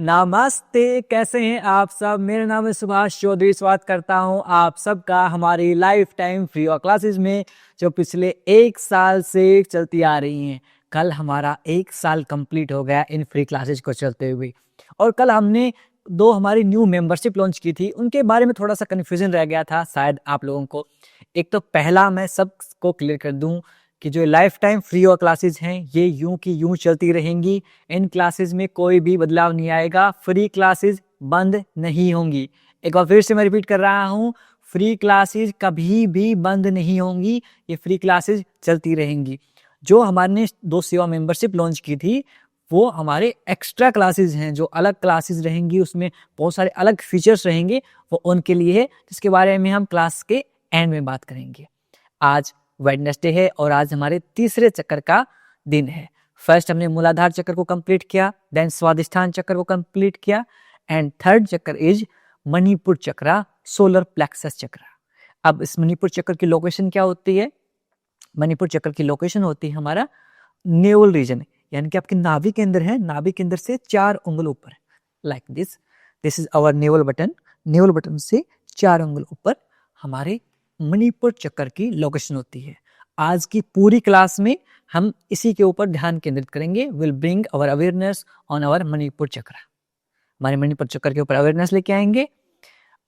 नमस्ते, कैसे हैं आप सब। मेरा नाम है सुभाष चौधरी। स्वागत करता हूं आप सबका हमारी लाइफ टाइम फ्री और क्लासेस में, जो पिछले 1 साल से चलती आ रही हैं। कल हमारा 1 साल कंप्लीट हो गया इन फ्री क्लासेस को चलते हुए। और कल हमने हमारी न्यू मेंबरशिप लॉन्च की थी, उनके बारे में थोड़ा सा कन्फ्यूजन रह गया था शायद आप लोगों को। एक तो पहला मैं सबको क्लियर कर दूं कि जो लाइफ टाइम फ्री और क्लासेस हैं ये यूं की यूं चलती रहेंगी। इन क्लासेस में कोई भी बदलाव नहीं आएगा। फ्री क्लासेस बंद नहीं होंगी। एक बार फिर से मैं रिपीट कर रहा हूं, फ्री क्लासेस कभी भी बंद नहीं होंगी। ये फ्री क्लासेस चलती रहेंगी। जो हमारे ने 2 सेवा मेंबरशिप लॉन्च की थी वो हमारे एक्स्ट्रा क्लासेस हैं, जो अलग क्लासेस रहेंगी, उसमें बहुत सारे अलग फीचर्स रहेंगे, वो उनके लिए है, जिसके बारे में हम क्लास के एंड में बात करेंगे। आज वेडनेसडे है और आज हमारे तीसरे चक्कर का दिन है। फर्स्ट हमने मूलाधार चक्र को कंप्लीट किया, देन स्वादिष्ठान चक्र को कंप्लीट किया, एंड थर्ड चक्र इज मणिपुर चक्र, सोलर प्लेक्सस चक्र। अब इस मणिपुर चक्र की लोकेशन क्या होती है? मणिपुर चक्र की लोकेशन होती है हमारा नेवल रीजन, यानी कि आपके नाभि केंद्र है, नाभि केंद्र से 4 उंगल ऊपर, like this is our navel button. Navel button से 4 उंगल ऊपर हमारे मणिपुर चक्र की लोकेशन होती है। आज की पूरी क्लास में हम इसी के ऊपर ध्यान केंद्रित करेंगे। Will bring our awareness on our Manipur चक्र। हमारे मणिपुर चक्र के ऊपर अवेयरनेस लेके आएंगे।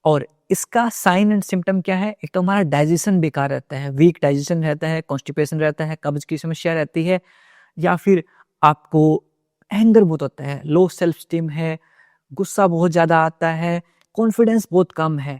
और इसका साइन एंड सिम्टम क्या है? एक तो हमारा डाइजेशन बेकार रहता है, वीक डाइजेशन रहता है, कॉन्स्टिपेशन रहता है, कब्ज की समस्या रहती है, या फिर आपको एंगर बहुत होता है, लो सेल्फ स्टीम है, गुस्सा बहुत ज़्यादा आता है, कॉन्फिडेंस बहुत कम है,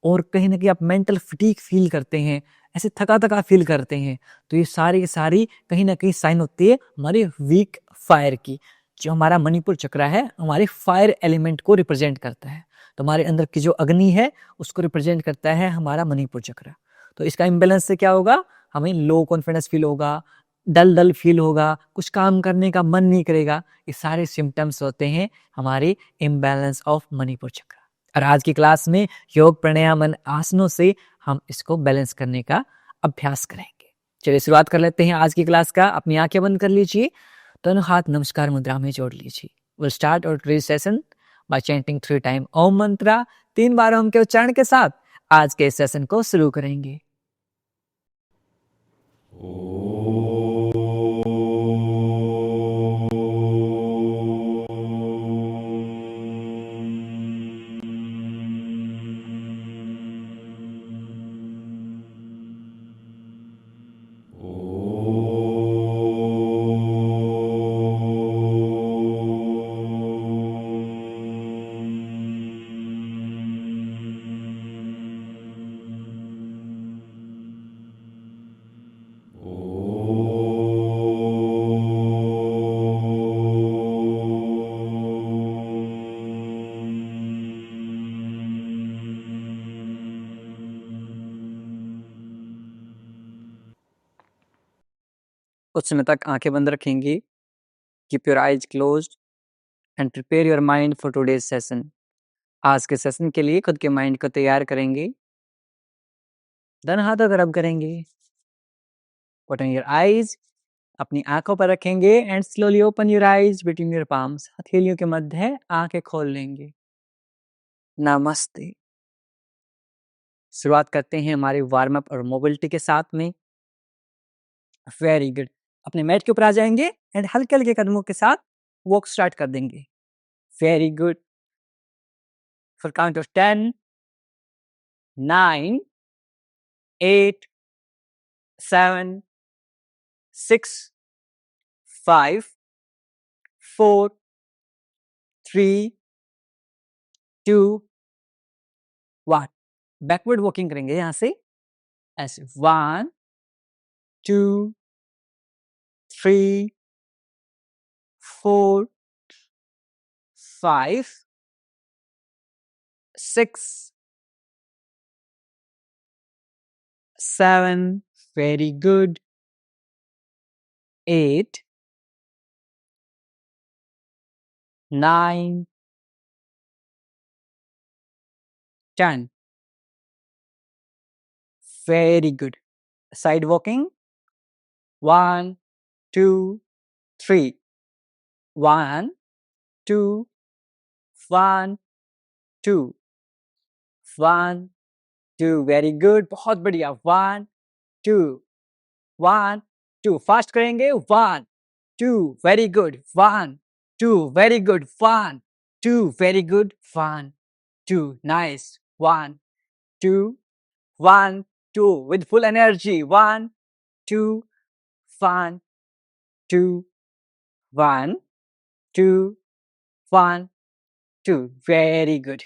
और कहीं ना कहीं आप मेंटल फटीग फील करते हैं, ऐसे थका थका फील करते हैं। तो ये सारी कहीं ना कहीं साइन होती है हमारे वीक फायर की। जो हमारा मणिपुर चक्र है हमारे फायर एलिमेंट को रिप्रेजेंट करता है। तो हमारे अंदर की जो अग्नि है उसको रिप्रेजेंट करता है हमारा मणिपुर चक्र। तो इसका इम्बेलेंस से क्या होगा? हमें लो कॉन्फिडेंस फील होगा, डल डल फील होगा, कुछ काम करने का मन नहीं करेगा। ये सारे सिम्टम्स होते हैं हमारे इम्बैलेंस ऑफ मणिपुर चक्र। और आज की क्लास में योग प्राणायाम आसनों से हम इसको बैलेंस करने का अभ्यास करेंगे। चलिए शुरुआत कर लेते हैं आज की क्लास का। अपनी आंखें बंद कर लीजिए, दोनों हाथ नमस्कार मुद्रा में जोड़ लीजिए। Will start our today's session by chanting 3 time Om mantra. 3 बार ओम के उच्चारण के साथ आज के सेशन को शुरू करेंगे। कुछ समय तक आंखें बंद रखेंगी। Keep your eyes closed end prepare your mind for today's session. आज के सेशन के लिए खुद के माइंड को तैयार करेंगे। दोनों हाथों को रब करेंगे। पुट ऑन योर आइज, अपनी आंखों पर रखेंगे and slowly open your eyes between your palms. हथेलियों के मध्य आंखें खोल लेंगे। नमस्ते। शुरुआत करते हैं हमारे वार्म अप और मोबिलिटी के साथ में। Very good. अपने मैट के ऊपर आ जाएंगे एंड हल्के हल्के कदमों के साथ वॉक स्टार्ट कर देंगे। Very good. For count of 10, 9, 8, 7, 6, 5, 4, 3, 2, 1। Backward walking करेंगे यहां से ऐसे। 1, 2, 3, 4, 5, 6, 7, very good, 8, 9, 10, very good. Side walking, 1, 2, 3, 1, 2, 1 2 1 2 very good, बहुत बढ़िया। 1 2 1 2 फास्ट करेंगे। 1 2 very good. 1 2 very good. 1 2 very good. 1 2 nice. 1 2 1 2 with full energy। 1 2 1 2 1 2 1 2 very good.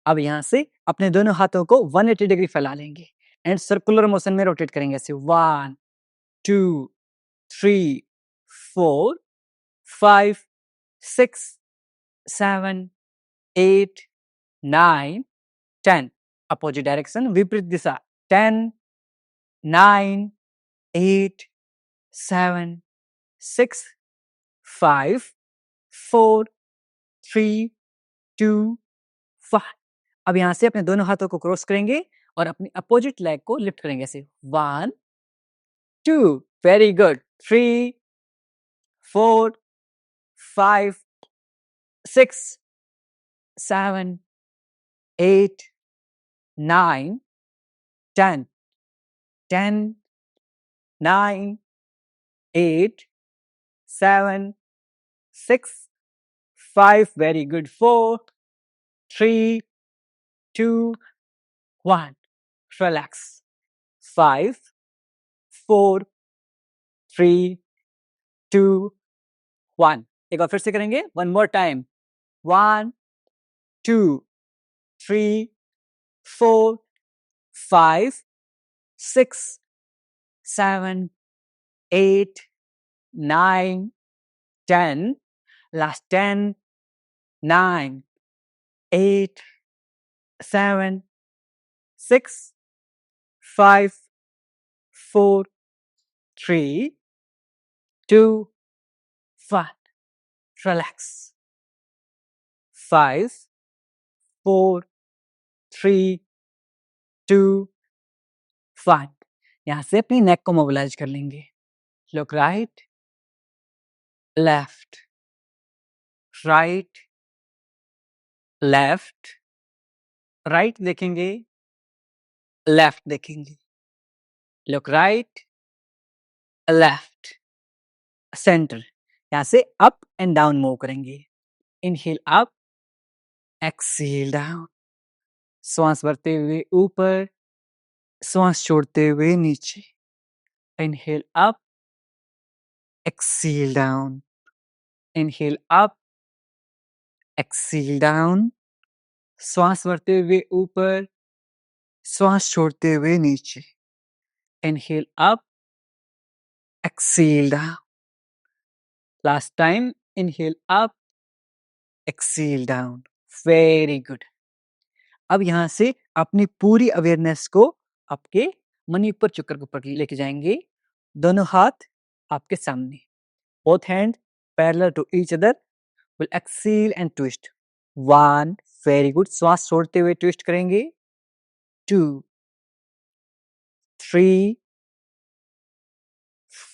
अब यहाँ से अपने दोनों हाथों को 180 डिग्री फैला लेंगे एंड सर्कुलर मोशन में रोटेट करेंगे ऐसे। 1 2 3 4 5 6 7 8 9 10 अपोजिट डायरेक्शन, विपरीत दिशा। 10 9 8 7 6 5 4 3 2 1। अब यहां से अपने दोनों हाथों को क्रॉस करेंगे और अपनी अपोजिट लेग को लिफ्ट करेंगे ऐसे। 1 2 very good. 3 4 5 6 7 8 9 10 10 9 8 7 6 5 very good। 4 3 2 1 relax। 5 4 3 2 1। एक बार फिर से करेंगे। One more time. 1 2 3 4 5 6 7 8 9 10 last 10 9 8 7 6 5 4 3 2 1 relax। 5 4 3 2 1। यहां से अपनी नेक को मोबिलाइज कर लेंगे। Look right left right left right देखेंगे, लेफ्ट देखेंगे। Look right left centre. यहां से अप एंड डाउन मूव करेंगे। Inhale up, exhale down. श्वास भरते हुए ऊपर, श्वास छोड़ते हुए नीचे। Inhale up, exhale down. Inhale up, exhale down. श्वास भरते हुए ऊपर, श्वास छोड़ते हुए नीचे। Inhale up, exhale down. Last time. Inhale up, exhale down. Very good. अब यहां से अपनी पूरी अवेयरनेस को आपके मणिपुर चक्र के ऊपर लेके जाएंगे। दोनों हाथ आपके सामने, both hand parallel to each other। will exhale and twist। 1 very good। श्वास छोड़ते हुए ट्विस्ट करेंगे। 2 3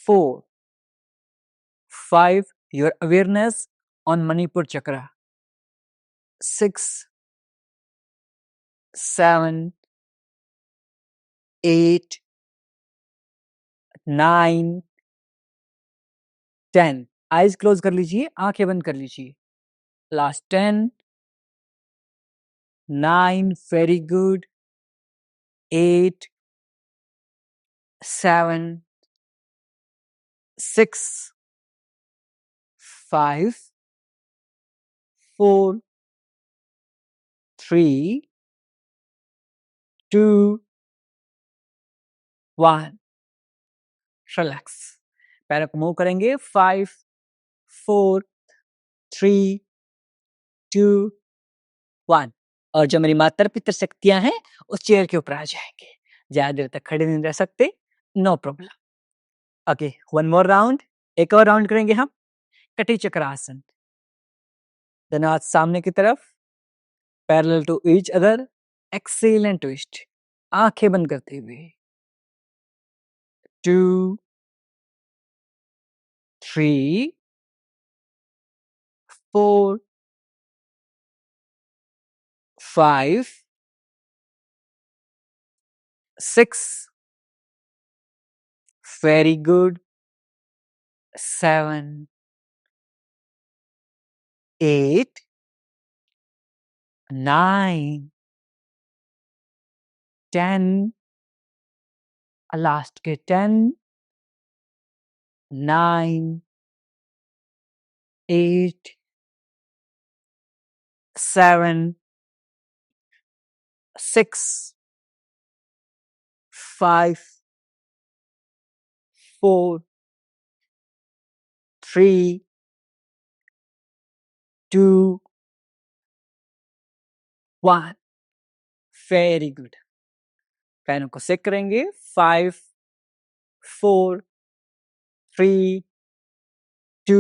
4 5 your awareness on Manipur chakra। 6 7 8 9 10। Eyes close कर लीजिए, आंखें बंद कर लीजिए। Last 10 9 very good. 8 7 6 5 4 3 2 1 रिलैक्स। पैरों को मूव करेंगे। 5 4 3 2 1। और जो मेरी मातर पितर शक्तियां हैं उस चेयर के ऊपर आ जाएंगे। ज्यादा देर तक खड़े नहीं रह सकते, no problem. Okay one more round. एक और राउंड करेंगे हम। कटी चक्र आसन। दोनों हाथ सामने की तरफ, parallel to each other. Exhale and twist. आंखें बंद करते हुए। 2 3 4 5 6 very good 7 8 9 10 लास्ट के 10 9 8 7 6 5 4 3 2 1 वेरी गुड पैरों को सेक करेंगे 5 4 3 2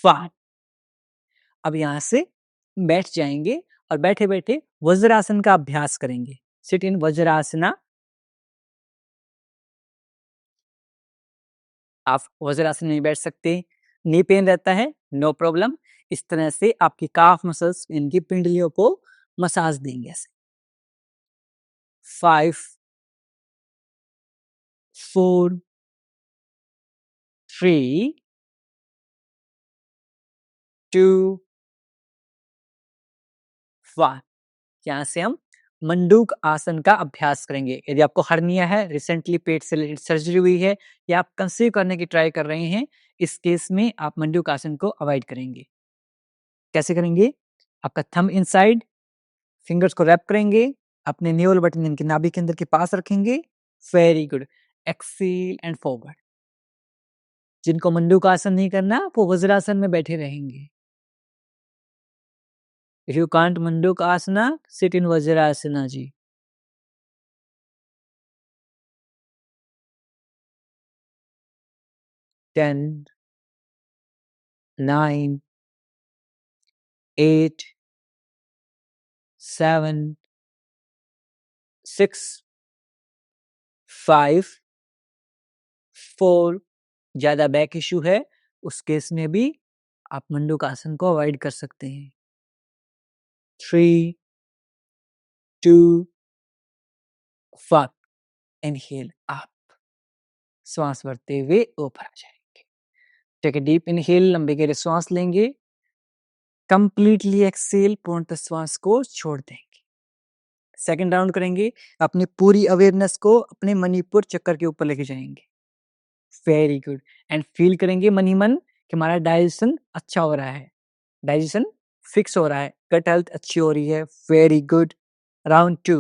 1 अब यहां से बैठ जाएंगे और बैठे बैठे वज्रासन का अभ्यास करेंगे सिट इन वज्रासना आप वज्रासन में बैठ सकते नी पेन रहता है नो प्रॉब्लम इस तरह से आपकी काफ मसल्स इनकी पिंडलियों को मसाज देंगे ऐसे 5 4 3 2 1 यहाँ से हम मंडूक आसन का अभ्यास करेंगे यदि आपको हर्निया है रिसेंटली पेट से रिलेटेड सर्जरी हुई है या आप कंसीव करने की ट्राई कर रहे हैं इस केस में आप मंडूक आसन को अवॉइड करेंगे कैसे करेंगे आपका थंब इनसाइड फिंगर्स को रैप करेंगे अपने न्यूरल बटन इनके नाभि के अंदर के पास रखेंगे very good exhale and forward जिनको मंडूक आसन नहीं करना वो वज्रासन में बैठे रहेंगे if you can't manduka asana sit in vajrasana जी 10 9 8 7 6 5 4 ज्यादा बैक इश्यू है उस केस में भी आप मंडूक आसन को अवॉइड कर सकते हैं 3 2 1 इनहेल अप श्वास भरते हुए ऊपर आ जाएंगे टेक अ डीप इनहेल लंबे गहरे श्वास लेंगे कंप्लीटली एक्सेल पूर्णतः श्वास को छोड़ देंगे सेकंड राउंड करेंगे अपनी पूरी अवेयरनेस को अपने मणिपुर चक्कर के ऊपर लेके जाएंगे वेरी गुड एंड फील करेंगे मन ही मन कि हमारा डाइजेशन अच्छा हो रहा है डाइजेशन फिक्स हो रहा है गट हेल्थ अच्छी हो रही है very good round 2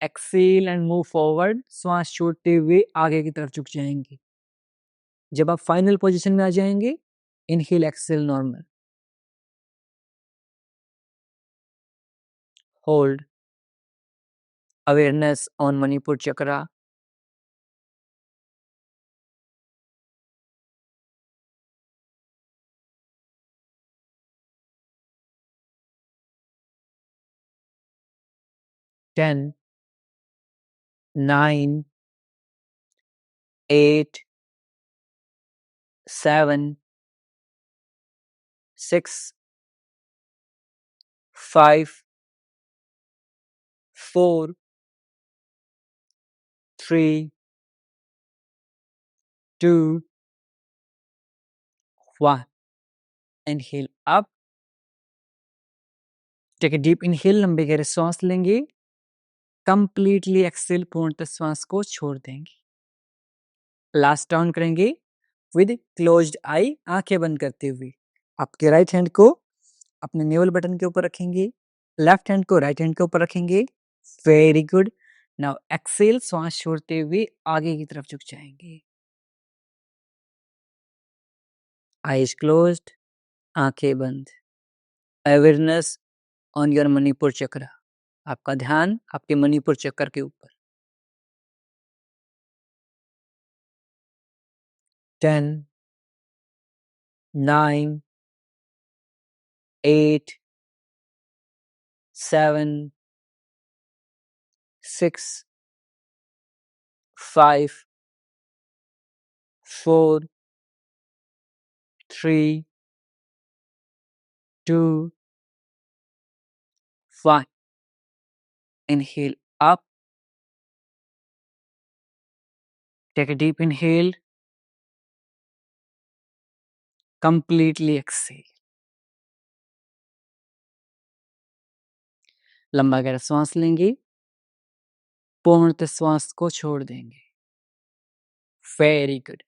exhale and move forward श्वास छोड़ते हुए आगे की तरफ झुक जाएंगे जब आप फाइनल पोजीशन में आ जाएंगे inhale exhale normal hold awareness on Manipur chakra 10 9 8 7 6 5 4 3 2 1 inhale up take a deep inhale लंबे गहरे सांस लेंगे कंप्लीटली एक्सेल पूर्णतः श्वास को छोड़ देंगे लास्ट डाउन करेंगे विद क्लोज्ड आई आंखें बंद करते हुए आपके राइट हैंड को अपने नेवल बटन के ऊपर रखेंगे लेफ्ट हैंड को राइट हैंड के ऊपर रखेंगे वेरी गुड नाउ एक्सेल श्वास छोड़ते हुए आगे की तरफ झुक जाएंगे आईज क्लोज्ड आंखें बंद अवेयरनेस ऑन योर मणिपुर चक्र आपका ध्यान आपके मणिपुर चक्र के ऊपर 10 9 8 7 6 5 4 3 2 5. Inhale up. Take a deep inhale. Completely exhale. लंबा गहरा श्वास लेंगे, पूर्णतः श्वास को छोड़ देंगे. Very good.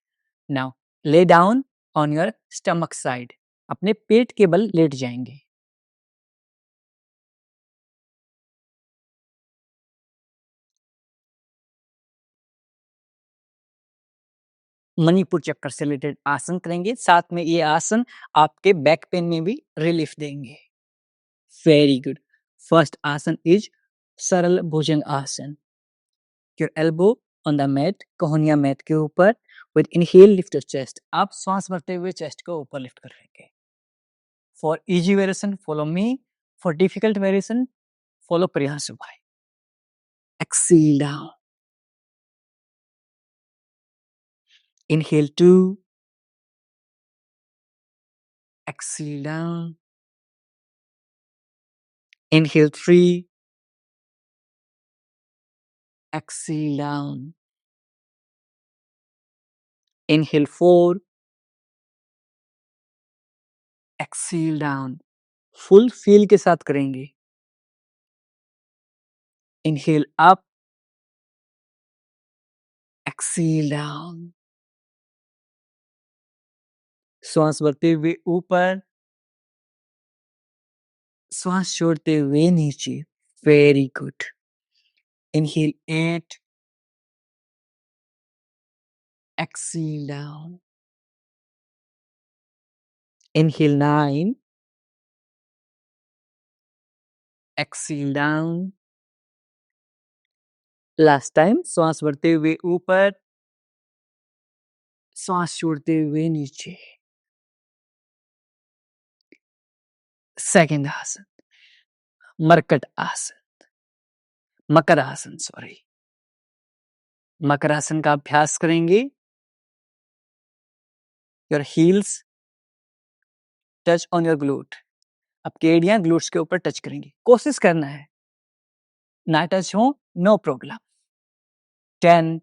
Now lay down on your stomach side. अपने पेट के बल लेट जाएंगे. मणिपुर चक्र से रिलेटेड आसन करेंगे. साथ में ये आसन आपके बैक पेन में भी रिलीफ देंगे. Very good. First asana is saral bhujang asana. Your elbow on the mat, कोहनिया मैट के ऊपर. With inhale lift your chest. आप श्वास भरते हुए चेस्ट को ऊपर लिफ्ट कर लेंगे. For easy variation follow me. For difficult variation follow Priyanshu भाई. Exhale down. Inhale 2. Exhale down. Inhale 3. Exhale down. Inhale 4. Exhale down. Full feel के साथ करेंगे. Inhale up. Exhale down. श्वास भरते हुए ऊपर, श्वास छोड़ते हुए नीचे. Very good. Inhale 8. Exhale down. Inhale 9. Exhale down. Last time श्वास भरते हुए ऊपर, श्वास छोड़ते हुए नीचे. सेकंड आसन मरकट आसन, मकर आसन सॉरी. मकर आसन का अभ्यास करेंगे. Your heels touch on your glute. आपकी एड़ियां ग्लूट्स के ऊपर टच करेंगे. कोशिश करना है ना टच हो, नो प्रॉब्लम. 10,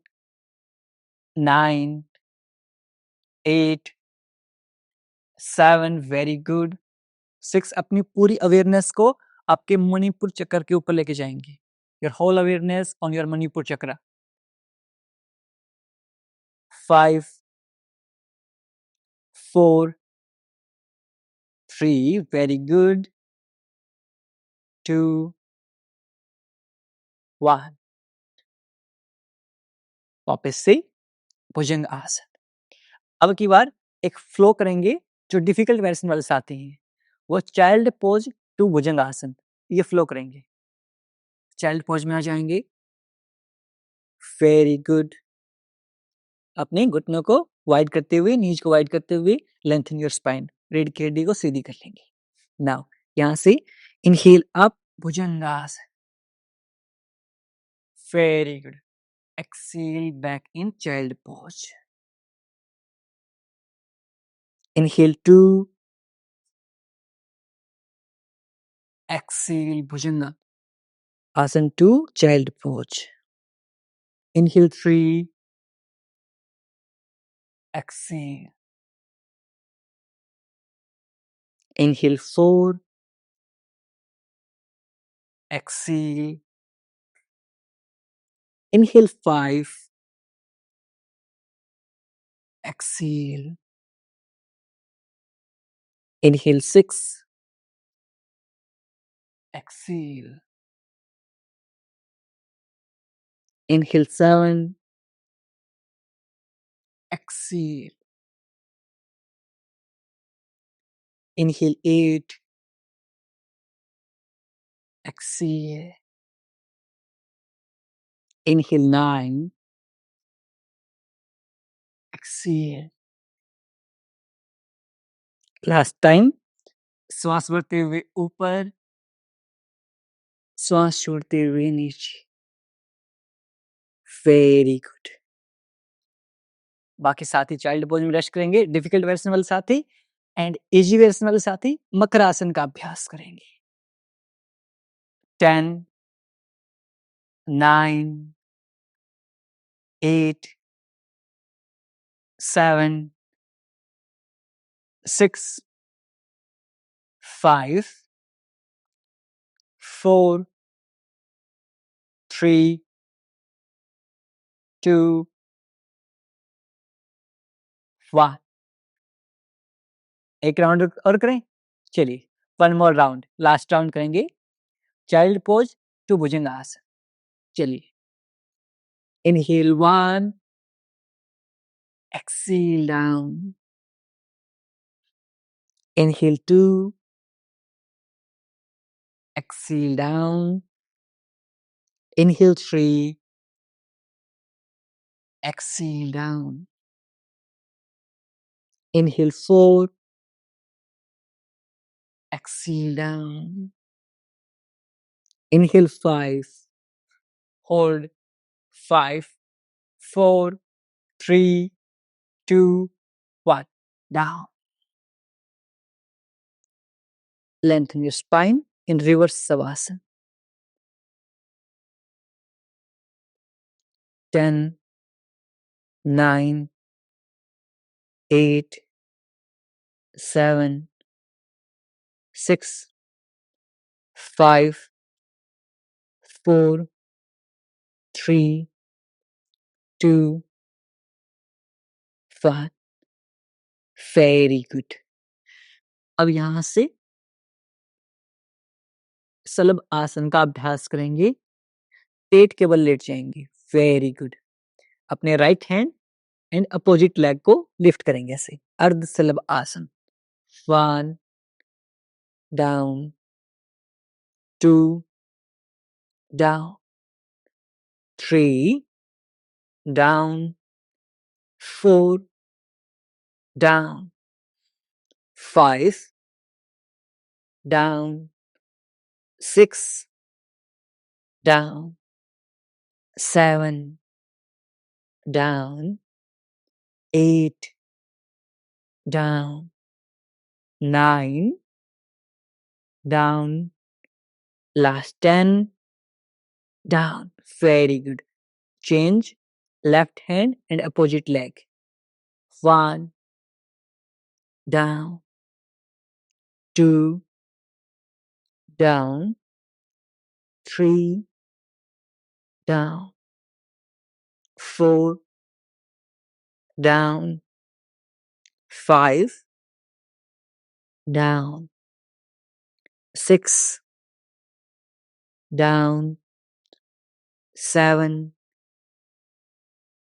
9, 8, 7. Very good. 6. अपनी पूरी अवेयरनेस को आपके मणिपुर चक्र के ऊपर लेके जाएंगे. Your whole awareness on your Manipur चक्र. 5, 4, 3. Very good. 2, 1. वापस से भुजंग आसन. अब की बार एक फ्लो करेंगे. जो डिफिकल्ट वेरिएशन वाले साथी हैं वो चाइल्ड पोज टू भुजंग आसन, ये फ्लो करेंगे. चाइल्ड पोज में आ जाएंगे. Very good. अपने घुटनों को वाइड करते हुए, नीज को वाइड करते हुए लेंथन योर स्पाइन. रीढ़ की हड्डी को सीधी कर लेंगे. नाउ यहां से इनहेल अप भुजंग आसन. Very good. Exhale back in child pose. Inhale 2. Exhale Bhujanga. Asan 2, child pose. Inhale 3. Exhale. Inhale 4. Exhale. Inhale 5. Exhale. Inhale 6. Exhale. Inhale 7. Exhale. Inhale 8. Exhale. Inhale 9. Exhale. Last time. श्वास भरते हुए ऊपर, श्वास छोड़ते हुए नीचे. Very good. बाकी साथी चाइल्ड पोज में रेस्ट करेंगे. डिफिकल्ट वेरिएशन वाले साथी एंड इजी वेरिएशन वाले साथी मकर आसन का अभ्यास करेंगे. 10, 9, 8, 7, 6, 5, 4, 3, 2, 1. एक राउंड और करें। चलिए, one more round, last round करेंगे। चाइल्ड पोज टू भुजंगासन। चलिए, inhale 1, exhale down, inhale 2, exhale down, inhale 3, exhale down, inhale 4, exhale down, inhale 5, hold 5, 4, 3, 2, 1, down. Lengthen your spine in reverse savasana. 10, 9, 8, 7, 6, 5, 4, 3, 2, 1. Very good. अब यहां से सलभ आसन का अभ्यास करेंगे। पेट के बल लेट जाएंगे। Very good. अपने right hand and opposite leg को लिफ्ट करेंगे ऐसे। अर्ध सलभ आसन। 1, down, 2, down, 3, down, 4, down, 5, down, 6, down, 7, down, 8, down, 9, down, last 10, down. Very good. Change left hand and opposite leg. 1, down, 2, down, 3, down, 4, down, 5, down, 6, down, 7,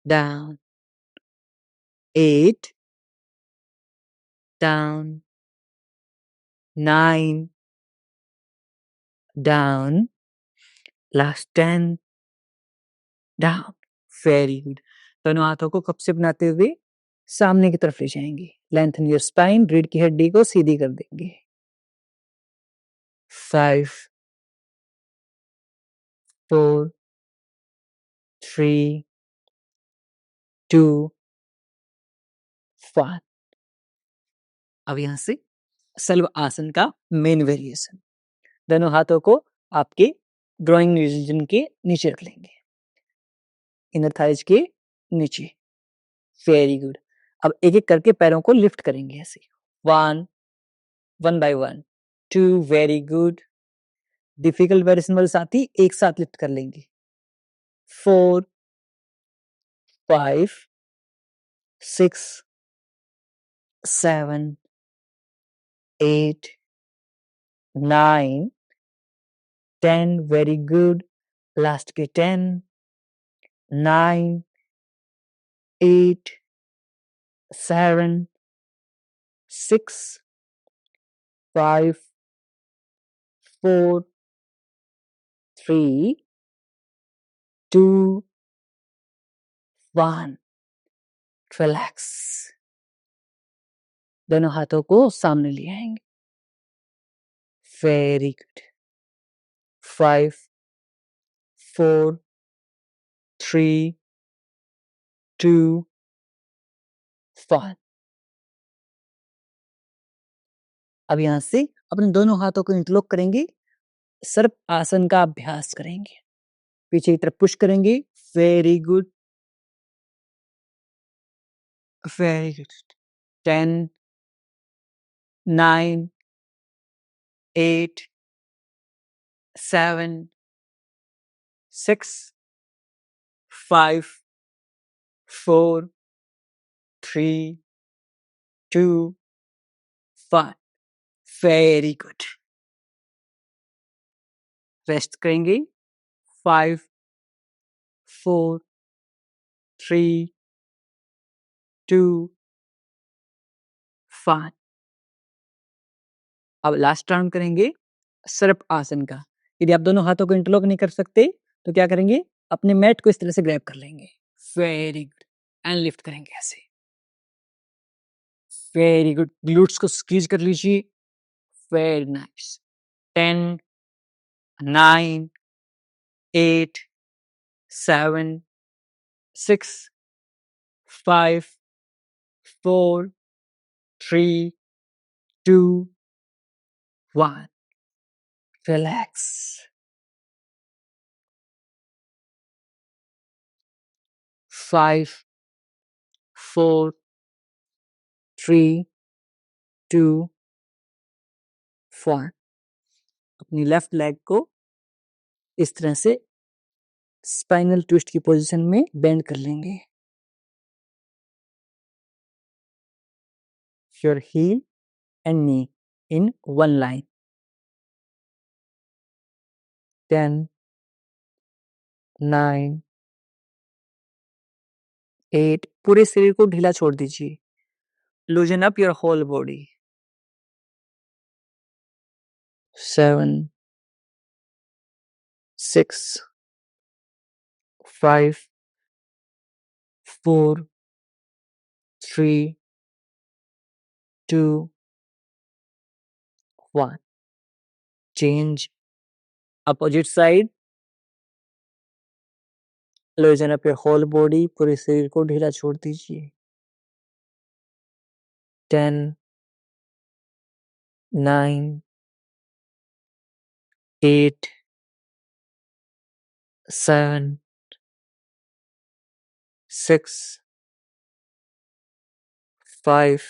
down, 8, down, 9, down, last 10, down. Very good. दोनों हाथों को cup से बनाते हुए सामने की तरफ ले जाएंगे। लेंथन योर स्पाइन, रीढ़ की हड्डी को सीधी कर देंगे। 5, 4, 3, 2, 1. अब यहां से सल्व आसन का मेन वेरिएशन। दोनों हाथों को आपके ग्रोइंग रीजन के नीचे रख लेंगे, इनर थाइज के नीचे। Very good. अब एक एक करके पैरों को लिफ्ट करेंगे ऐसे। 1 by 1, 2, very good. Difficult variation वाले साथी एक साथ लिफ्ट कर लेंगे। 4, 5, 6, 7, 8, 9, 10, वेरी गुड। लास्ट के 10, 9, 8, 7, 6, 5, 4, 3, 2, 1. रिलैक्स। दोनों हाथों को सामने ले आएंगे। Very good. 5, 4, 3, 2, 1. अब यहां से अपने दोनों हाथों को इंटरलॉक करेंगे सर्प आसन का अभ्यास करेंगे। पीछे की तरफ पुश करेंगे। Very good, very good. 10, 9, 8, 7, 6, 5, 4, 3, 2, 1। Very good. Rest करेंगे। 5, 4, 3, 2, 1। अब लास्ट राउंड करेंगे सर्प आसन का। यदि आप दोनों हाथों को इंटरलॉक नहीं कर सकते तो क्या करेंगे, अपने मैट को इस तरह से ग्रैब कर लेंगे। वेरी गुड, एंड लिफ्ट करेंगे ऐसे। वेरी गुड, ग्लूट्स को स्क्वीज कर लीजिए। Very nice. 10, 9, 8, 7, 6, 5, 4, 3, 2, 1। Relax. 5, 4, 3, 2, 1। अपनी लेफ्ट लेग को इस तरह से स्पाइनल ट्विस्ट की पोजीशन में बेंड कर लेंगे। Your heel and knee in one line. 10, 9, 8। पूरे शरीर को ढीला छोड़ दीजिए। Loosen up your whole body. 7, 6, 5, 4, 3, 2, 1। Change opposite side. Loosen up your whole body. पूरे शरीर को ढीला छोड़ दीजिए। 10, 9, 8, 7, 6, 5,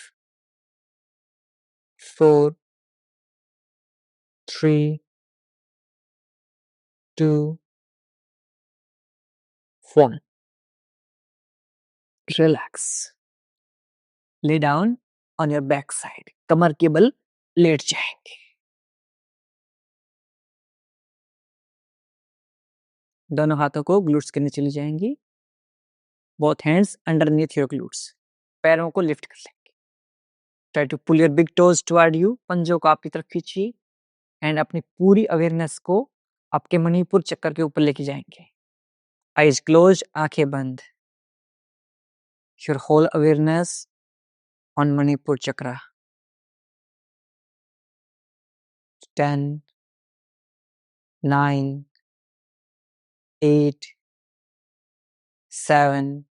4, 3, 2, 1। Relax. Lay down on your back side. कमर के बल लेट जाएंगे। दोनों हाथों को ग्लूट्स के नीचे ले जाएंगी। Both hands underneath your glutes. पैरों को लिफ्ट कर लेंगे। Try to pull your big toes toward you. पंजों को आपकी तरफ खींचिए एंड अपनी पूरी अवेयरनेस को आपके मणिपुर चक्कर के ऊपर लेके जाएंगे। Eyes closed, आंखें बंद। Your whole awareness on Manipur chakra. 10, 9, 8, 7,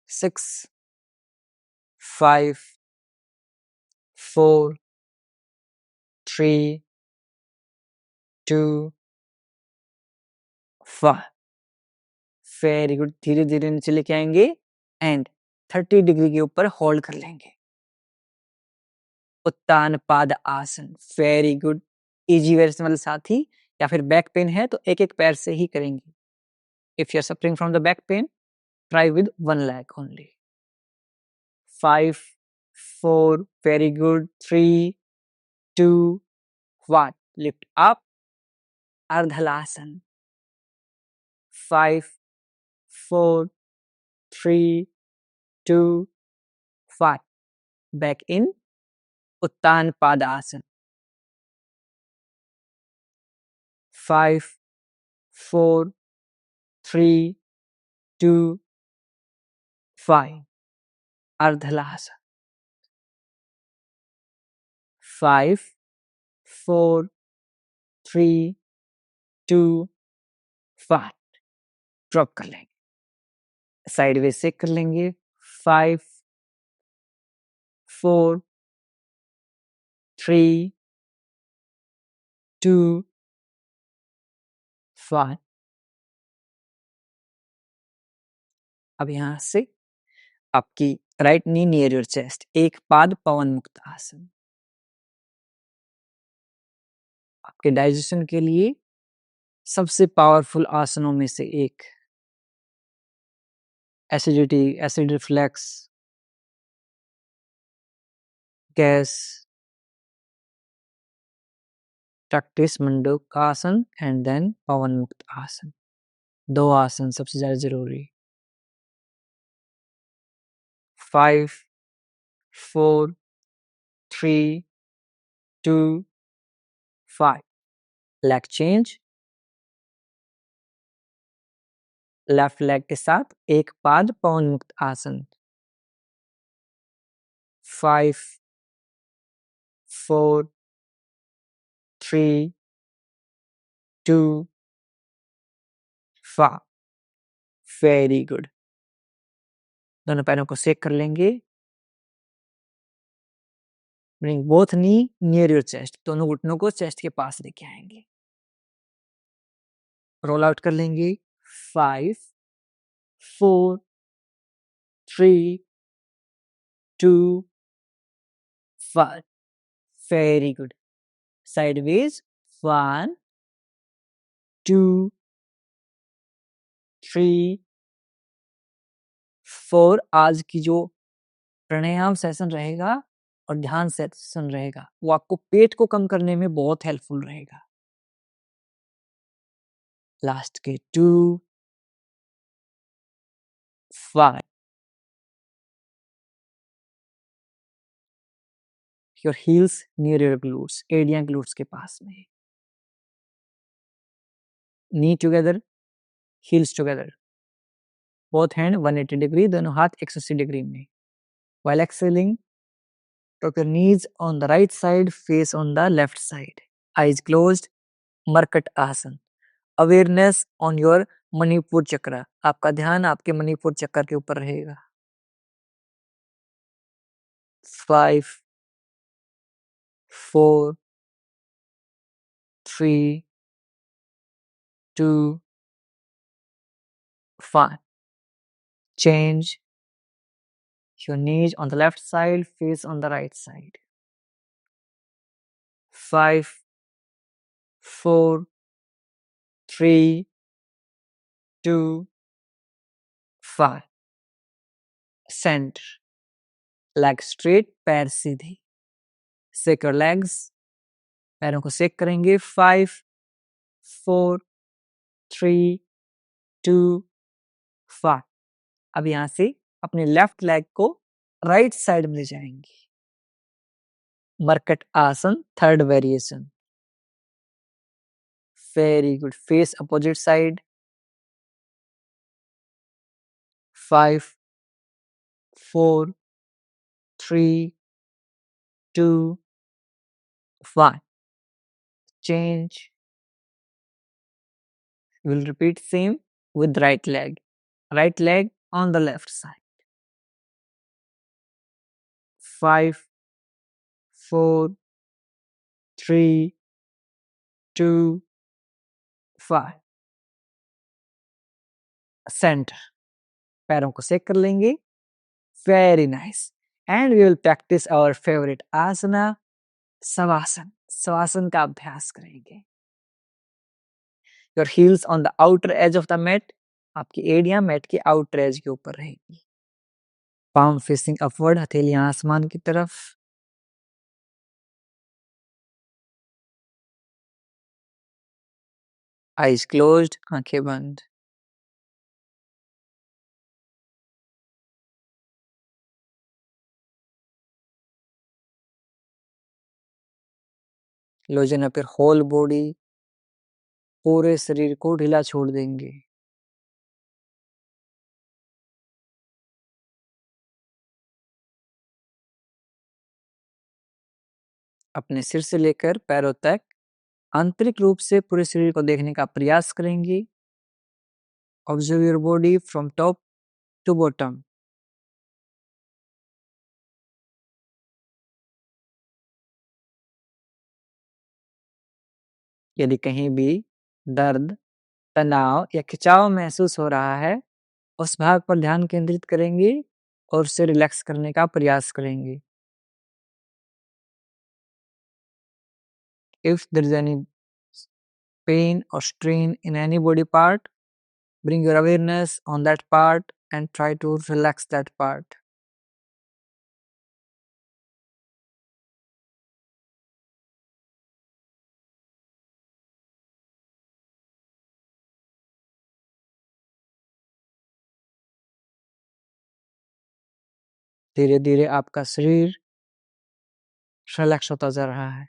6, 5, 4, 3, 2, 1। Very good. धीरे धीरे नीचे लेके आएंगे एंड 30 डिग्री के ऊपर होल्ड कर लेंगे। उत्तान पाद आसन। Very good. इजी वेरिएशन वाले साथी या फिर बैक पेन है तो एक एक पैर से ही करेंगे। If you are suffering from the back pain, try with one leg only. 5, 4, very good. 3, 2, 1। Lift up, अर्धलासन। 5, 4, 3, 2, 1। बैक इन, उत्तान पाद आसन। 5, 4, 3, 2, 1। अर्धलासन। 5, 4, 3, 2, 1। ड्रॉप कर लेंगे। साइडवेज से कर लेंगे। 5, 4, 3, 2, फाइन। अब यहाँ से आपकी right knee near your chest, एक पाद पवन मुक्त आसन। आपके डाइजेशन के लिए सबसे पावरफुल आसनों में से एक। Acidity, acid reflex, gas, practice Mandukasana and then pawan mukta asana. दो आसन सबसे ज्यादा जरूरी। 5 4 3 2 5। Leg change. लेफ्ट लेग के साथ एक पाद पवन मुक्त आसन। 5 4 3 2 5। Very good. दोनों पैरों को सेक कर लेंगे। Bring both knee near your chest, दोनों घुटनों को चेस्ट के पास लेके आएंगे। रोल आउट कर लेंगे। 5 4 3 2 5। Very good. साइडवेज। 1 2 3 4। आज की जो प्राणायाम सेशन रहेगा और ध्यान सेशन रहेगा वो आपको पेट को कम करने में बहुत हेल्पफुल रहेगा। लास्ट के 2 5। Your heels near your glutes, एडियां ग्लूट्स के पास में। Knee together, heels together. Both hand 180 degree, दोनों हाथ 180 डिग्री में। While exhaling, drop your knees on the right side, face on the left side. Eyes closed, मरकट आसन। Awareness on your Manipur चक्र, आपका ध्यान आपके मणिपुर चक्र के ऊपर रहेगा। 5 4 3 2 5। Change your knees on the left side, face on the right side. 5 4 3 2 5। Center, leg straight, पैर सीधे। Shake your legs, पैरों को शेक करेंगे। 5 4 3 2 5। अब यहां से अपने लेफ्ट लेग को राइट साइड में ले जाएंगे। मरकट आसन, third variation. Very good. Face opposite side. 5 4 3 2 5। Change. We'll repeat same with right leg. Right leg on the left side. 5 4 3 2 5। Center, पैरों को सेक कर लेंगे। Very nice. And we will practice our favourite asana, shavasana. शवासन का अभ्यास करेंगे। Your heels on the outer edge of the mat, आपकी एड़ियां मैट के आउटर एज के ऊपर रहेगी। पाम फेसिंग अपवर्ड, हथेलियां आसमान की तरफ। आईज क्लोज्ड, आंखें बंद। Loosen up your whole body, पूरे शरीर को ढीला छोड़ देंगे। अपने सिर से लेकर पैरों तक आंतरिक रूप से पूरे शरीर को देखने का प्रयास करेंगे। Observe your body from top to bottom. यदि कहीं भी दर्द तनाव या खिंचाव महसूस हो रहा है, उस भाग पर ध्यान केंद्रित करेंगे और उसे रिलैक्स करने का प्रयास करेंगे। If there is any pain or strain in any body part, bring your awareness on that part and try to relax that part. धीरे धीरे आपका शरीर रिलैक्स होता जा रहा है।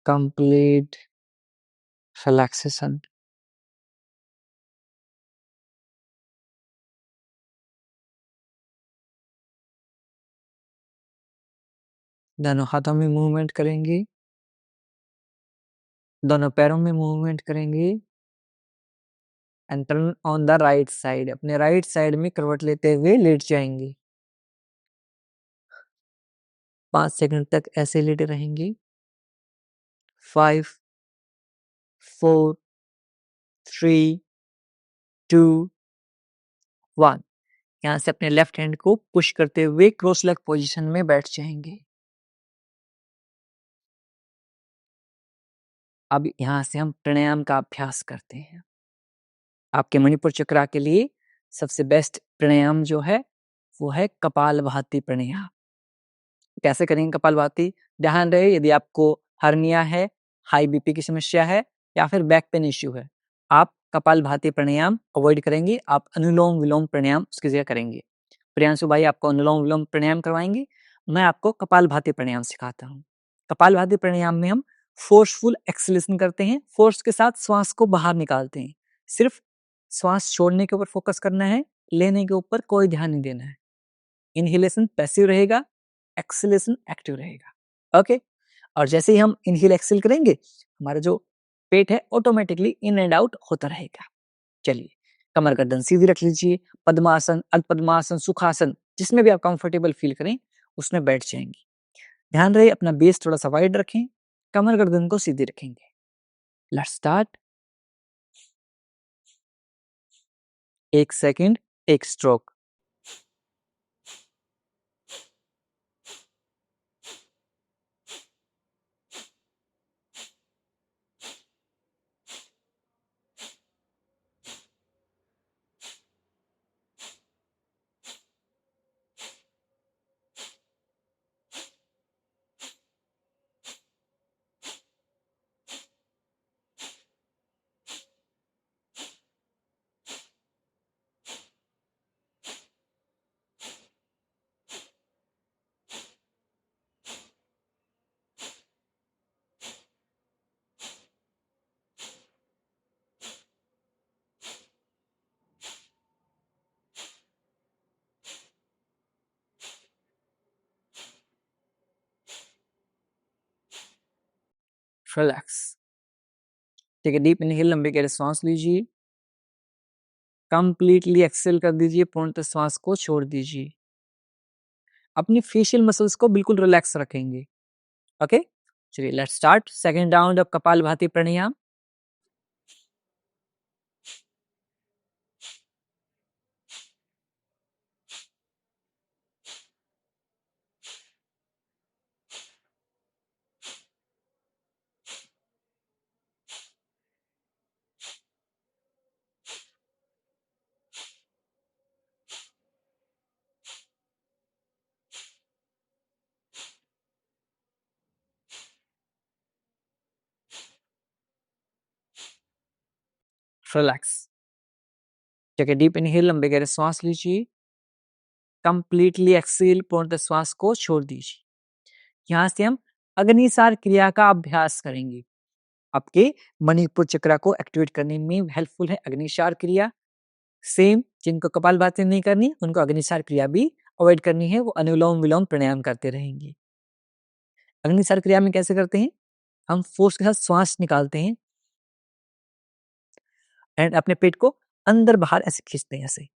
Complete relaxation. दोनों हाथों में मूवमेंट करेंगे, दोनों पैरों में मूवमेंट करेंगे and turn on the right side. अपने राइट साइड में करवट लेते हुए लेट जाएंगे। 5 सेकंड तक ऐसे लेटे रहेंगे। 5, 4, 3, 2, 1। यहाँ से अपने लेफ्ट हैंड को पुश करते हुए क्रॉस लेग पोजीशन में बैठ जाएंगे। अब यहाँ से हम प्राणायाम का अभ्यास करते हैं। आपके मणिपुर चक्रा के लिए सबसे बेस्ट प्राणायाम जो है वो है कपालभाति प्राणायाम। कैसे करेंगे कपालभाति? ध्यान रहे, यदि आपको हर्निया है, हाई बीपी की समस्या है या फिर बैक पेन इश्यू है, आप कपालभाति प्राणायाम अवॉइड करेंगे, आप अनुलोम विलोम प्राणायाम उसकी जगह करेंगे। प्रियांशु भाई आपको अनुलोम विलोम प्राणायाम करवाएंगे, मैं आपको कपालभाति प्राणायाम सिखाता हूँ। कपालभाति प्राणायाम में हम फोर्सफुल एक्सलेशन करते हैं, फोर्स के साथ श्वास को बाहर निकालते हैं। सिर्फ श्वास छोड़ने के ऊपर फोकस करना है, लेने के ऊपर कोई ध्यान नहीं देना है। इनहेलेशन पैसिव रहेगा, एक्सलेशन एक्टिव रहेगा। ओके, और जैसे ही हम इनहेल एक्सेल करेंगे, हमारा जो पेट है ऑटोमेटिकली इन एंड आउट होता रहेगा। चलिए, कमर गर्दन सीधी रख लीजिए, पद्मासन, अर्ध पद्मासन, सुखासन, जिसमें भी आप कंफर्टेबल फील करें उसमें बैठ जाएंगे। ध्यान रहे अपना बेस थोड़ा सा वाइड रखें, कमर गर्दन को सीधी रखेंगे। Let's start. 1 second, 1 stroke. Relax. ठीक है, डीप इनहेल, लंबे गहरे सांस लीजिए, कंप्लीटली एक्सेल कर दीजिए, पूर्णतः श्वास को छोड़ दीजिए। अपनी फेशियल मसल्स को बिल्कुल रिलैक्स रखेंगे। ओके, चलिए let's start second round of kapalbhati pranayama. Relax. ठीक है, डीप इनहेल, लंबे गहरे सांस लीजिए, कंप्लीटली एक्सेल, पूर्णतः श्वास को छोड़ दीजिए। यहाँ से हम अग्निसार क्रिया का अभ्यास करेंगे। आपके मणिपुर चक्र को एक्टिवेट करने में हेल्पफुल है अग्निसार क्रिया। सेम जिनको कपालभाति नहीं करनी, उनको अग्निसार क्रिया भी अवॉइड करनी है, वो अनुलोम विलोम प्राणायाम करते रहेंगे। अग्निसार क्रिया में कैसे करते हैं? हम फोर्स के साथ श्वास निकालते हैं एंड अपने पेट को अंदर बाहर ऐसे खींचते हैं ऐसे।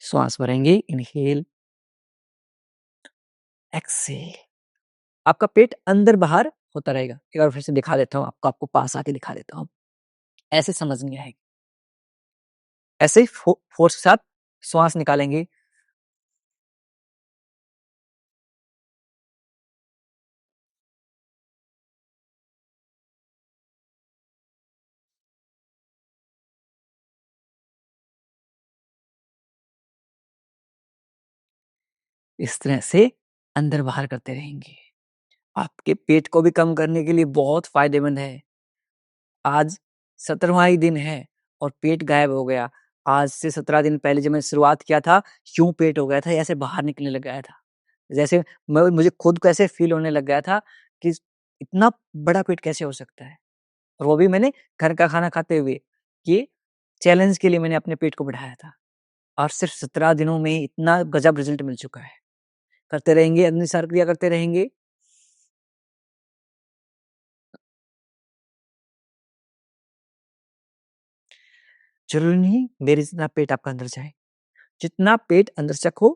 श्वास भरेंगे, इनहेल, एक्सेल। आपका पेट अंदर बाहर होता रहेगा। एक बार फिर से दिखा देता हूँ आपको पास आके दिखा देता हूँ। ऐसे समझनी है। ऐसे फोर्स के साथ श्वास निकालेंगे। इस तरह से अंदर बाहर करते रहेंगे। आपके पेट को भी कम करने के लिए बहुत फायदेमंद है। आज 17वां ही दिन है और पेट गायब हो गया। आज से 17 दिन पहले जब मैंने शुरुआत किया था, यूँ पेट हो गया था, ऐसे बाहर निकलने लग गया था। जैसे मुझे खुद को ऐसे फ़ील होने लग गया था कि इतना बड़ा पेट कैसे हो सकता है? और वो भी मैंने घर का खाना खाते हुए। ये चैलेंज के लिए मैंने अपने पेट को बढ़ाया था और सिर्फ़ 17 दिनों में इतना गज़ब रिज़ल्ट मिल चुका है। करते रहेंगे, अनुसार क्रिया करते रहेंगे। ज़रूरी नहीं मेरे जितना पेट आपका अंदर जाए। जितना पेट अंदर तक हो,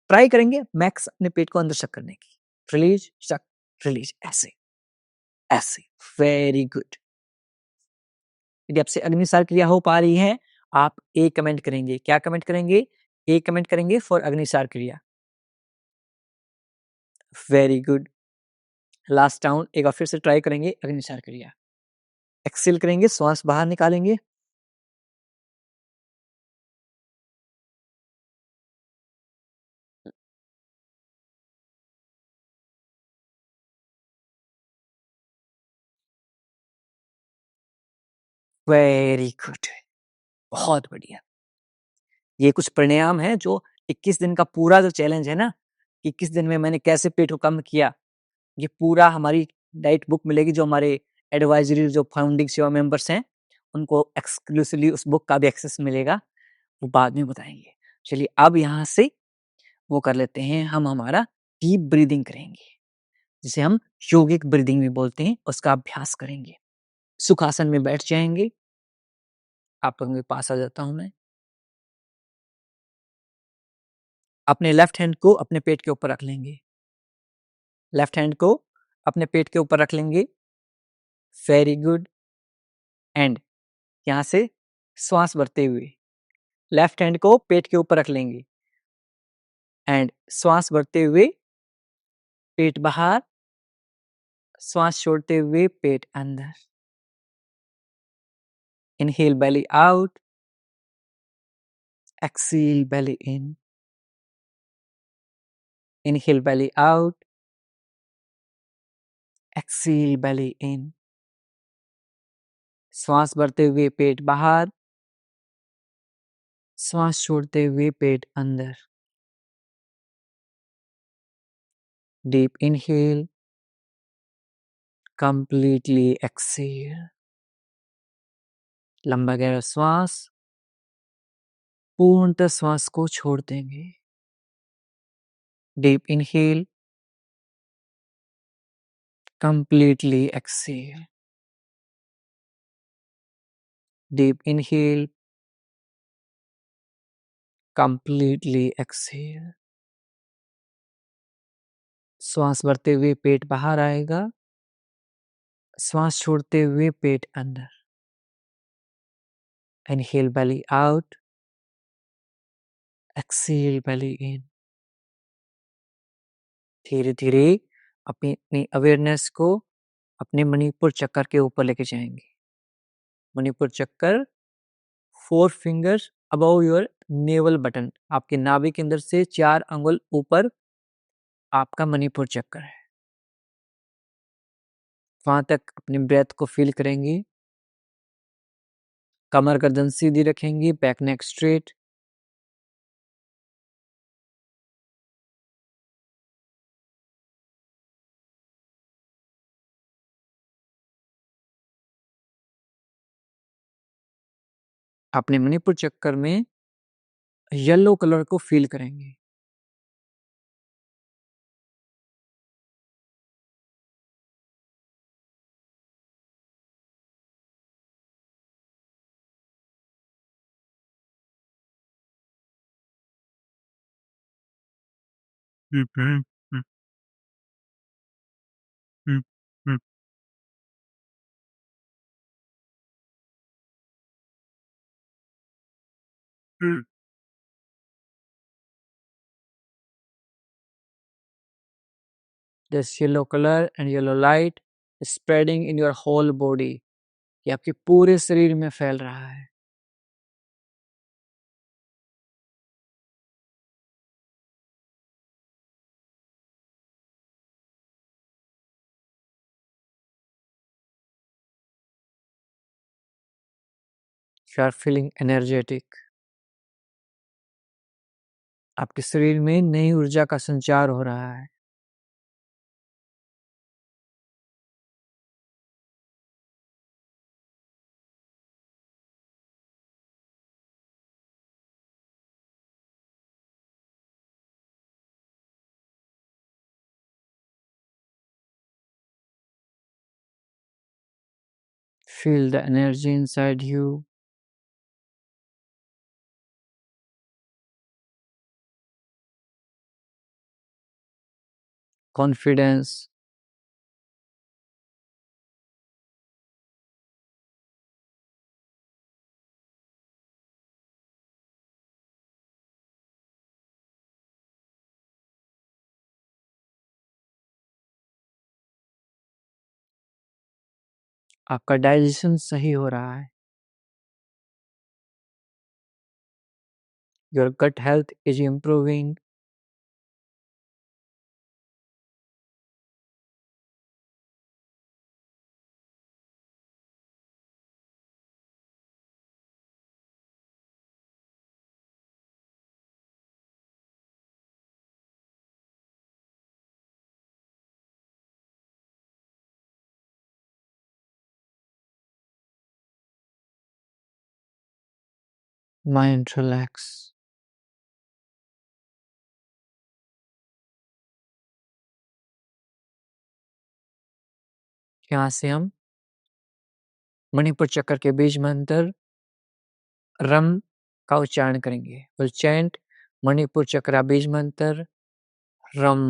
ट्राई करेंगे मैक्स अपने पेट को अंदर तक करने की। रिलीज़, सक, रिलीज़ ऐसे, ऐसे। Very good. यदि आपसे अग्निसार क्रिया हो पा रही है, आप ए कमेंट करेंगे। क्या कमेंट करेंगे? ए कमेंट करेंगे फॉर अग्निसार क्रिया। Very good. लास्ट राउंड एक बार फिर से ट्राई करेंगे अग्निसार क्रिया। एक्सेल करेंगे, श्वास बाहर निकालेंगे। Very good. बहुत बढ़िया। ये कुछ प्राणायाम है जो 21 दिन का पूरा जो चैलेंज है ना, 21 दिन में मैंने कैसे पेट को कम किया, ये पूरा हमारी डाइट बुक मिलेगी जो हमारे एडवाइजरी जो फाउंडिंग सेवा मेंबर्स हैं, उनको एक्सक्लूसिवली उस बुक का भी एक्सेस मिलेगा, वो बाद में बताएँगे। चलिए अब यहाँ से वो कर लेते हैं, हम हमारा डीप ब्रीथिंग करेंगे, जिसे हम योगिक ब्रीथिंग भी बोलते हैं, उसका अभ्यास करेंगे। सुखासन में बैठ जाएँगे, आप लोगों के पास आ जाता हूँ मैं। अपने लेफ्ट हैंड को अपने पेट के ऊपर रख लेंगे। लेफ्ट हैंड को अपने पेट के ऊपर रख लेंगे। Very good. एंड यहाँ से श्वास भरते हुए लेफ्ट हैंड को पेट के ऊपर रख लेंगे एंड श्वास भरते हुए पेट बाहर, श्वास छोड़ते हुए पेट अंदर। इनहेल बेली आउट, एक्सेल बेली इन। इनहेल बेली आउट, एक्सेल बेली इन। श्वास भरते हुए पेट बाहर, श्वास छोड़ते हुए पेट अंदर। Deep inhale, completely exhale. लंबा गहरा श्वास, पूर्णतः श्वास को छोड़ देंगे। Deep inhale, completely exhale. Deep inhale, completely exhale. श्वास भरते हुए पेट बाहर आएगा, श्वास छोड़ते हुए पेट अंदर। Inhale belly out, exhale belly in. धीरे धीरे अपनी अवेयरनेस को अपने मणिपुर चक्कर के ऊपर लेके जाएंगे। मणिपुर चक्कर 4 fingers above your naval button, आपके नाभि के अंदर से 4 अंगुल ऊपर आपका मणिपुर चक्कर है। वहां तक अपनी ब्रेथ को फील करेंगे। कमर गर्दन सीधी रखेंगे, बैक नेक स्ट्रेट। अपने मणिपुर चक्कर में येलो कलर को फील करेंगे। This yellow color and yellow light is spreading in your whole body. ये आपके पूरे शरीर में फैल रहा है. You are feeling energetic. आपके शरीर में नई ऊर्जा का संचार हो रहा है. Feel the energy inside you. Confidence. आपका डाइजेशन सही हो रहा है. Your gut health is improving. Mind relax. यहाँ से हम मणिपुर चक्र के बीज मंत्र रम का उच्चारण करेंगे. We'll chant मणिपुर चक्र बीज मंत्र रम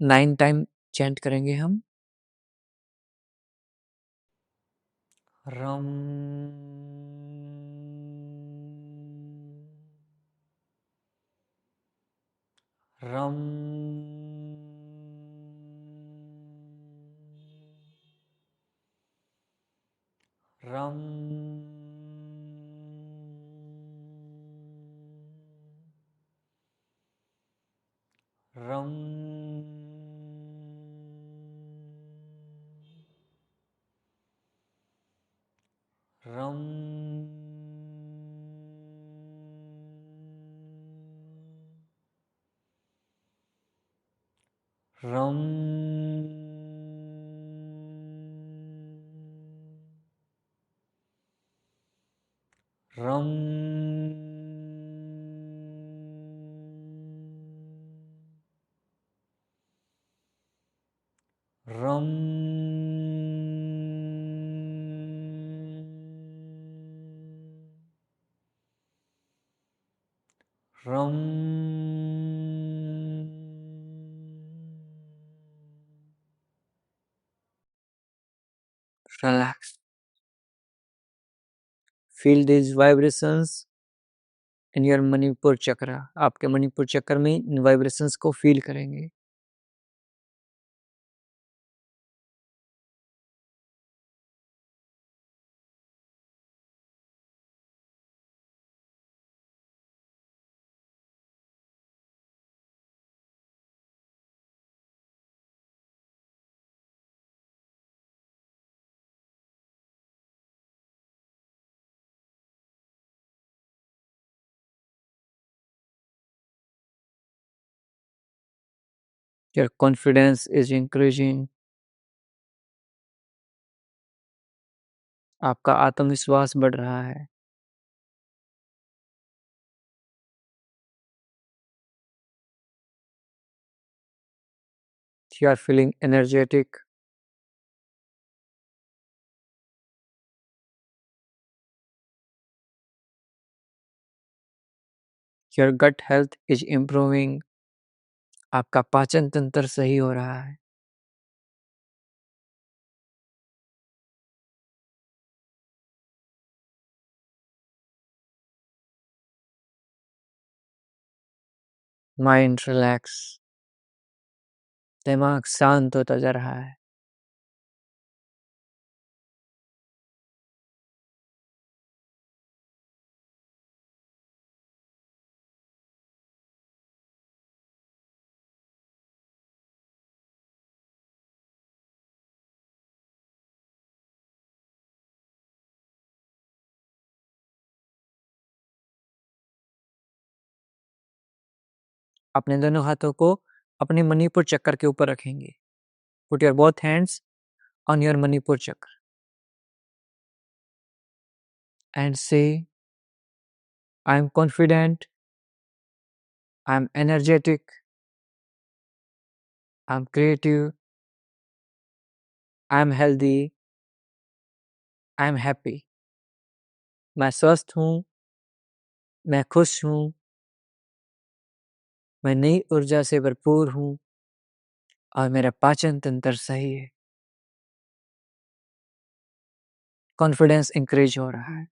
9 टाइम चैंट करेंगे हम. रम रम रम रम रम रम रम रम रम relax. Feel these vibrations in your Manipur चक्र. आपके मणिपुर चक्र में इन वाइब्रेशंस को फील करेंगे. Your confidence is increasing. आपका आत्मविश्वास बढ़ रहा है. You are feeling energetic. Your gut health is improving. आपका पाचन तंत्र सही हो रहा है। माइंड रिलैक्स, दिमाग शांत होता जा रहा है। अपने दोनों हाथों को अपने मणिपुर चक्र के ऊपर रखेंगे। Put your both hands on your Manipur चक्र एंड से I am confident, I am energetic, I am creative, I am healthy, I am happy. मैं स्वस्थ हूँ, मैं खुश हूँ, मैं नई ऊर्जा से भरपूर हूँ और मेरा पाचन तंत्र सही है। कॉन्फिडेंस इंक्रीज हो रहा है।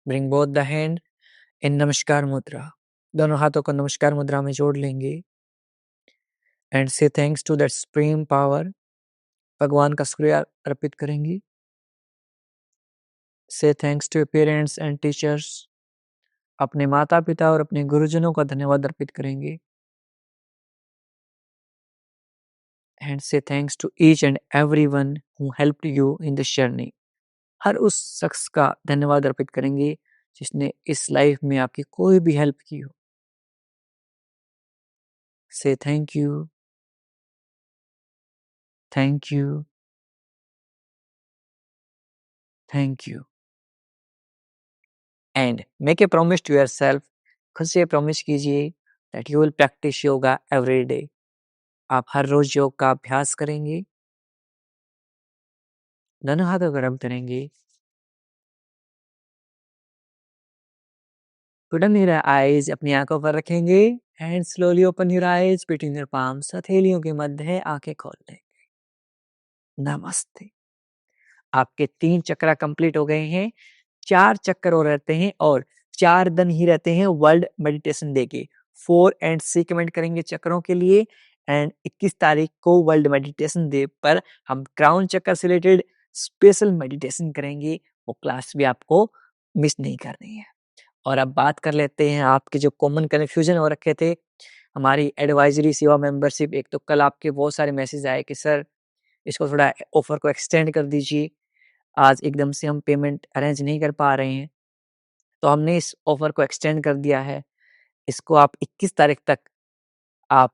Bring both the hand in नमस्कार मुद्रा। दोनों हाथों को नमस्कार मुद्रा में जोड़ लेंगे and say thanks to that supreme power. भगवान का शुक्रिया अर्पित करेंगे। Say thanks to parents and teachers. अपने माता पिता और अपने गुरुजनों का धन्यवाद अर्पित करेंगे and say thanks to each and everyone who helped you in this journey. हर उस शख्स का धन्यवाद अर्पित करेंगे जिसने इस लाइफ में आपकी कोई भी हेल्प की हो। Say thank you, thank you, thank you and make a promise to yourself. खुद से प्रॉमिस कीजिए that you will practice yoga every day. आप हर रोज योग का अभ्यास करेंगे। दोनों हाथों को रब करेंगे। पुट ऑन योर आईज, अपनी आंखों पर रखेंगे and slowly open your eyes between your palms. हथेलियों के मध्य आंखें खोल लें। नमस्ते। आपके 3 चक्र कंप्लीट हो गए हैं। 4 चक्कर और रहते हैं और 4 दिन ही रहते हैं वर्ल्ड मेडिटेशन डे के। 4 एंड 6 कमेंट करेंगे चक्रों के लिए एंड 21 तारीख को वर्ल्ड मेडिटेशन डे पर हम क्राउन चक्र से रिलेटेड स्पेशल मेडिटेशन करेंगे। वो क्लास भी आपको मिस नहीं करनी है। और अब बात कर लेते हैं आपके जो कॉमन कन्फ्यूजन हो रखे थे हमारी एडवाइजरी सेवा मेंबरशिप। एक तो कल आपके बहुत सारे मैसेज आए कि सर इसको थोड़ा ऑफर को एक्सटेंड कर दीजिए, आज एकदम से हम पेमेंट अरेंज नहीं कर पा रहे हैं। तो हमने इस ऑफर को एक्सटेंड कर दिया है। इसको आप 21 तारीख तक आप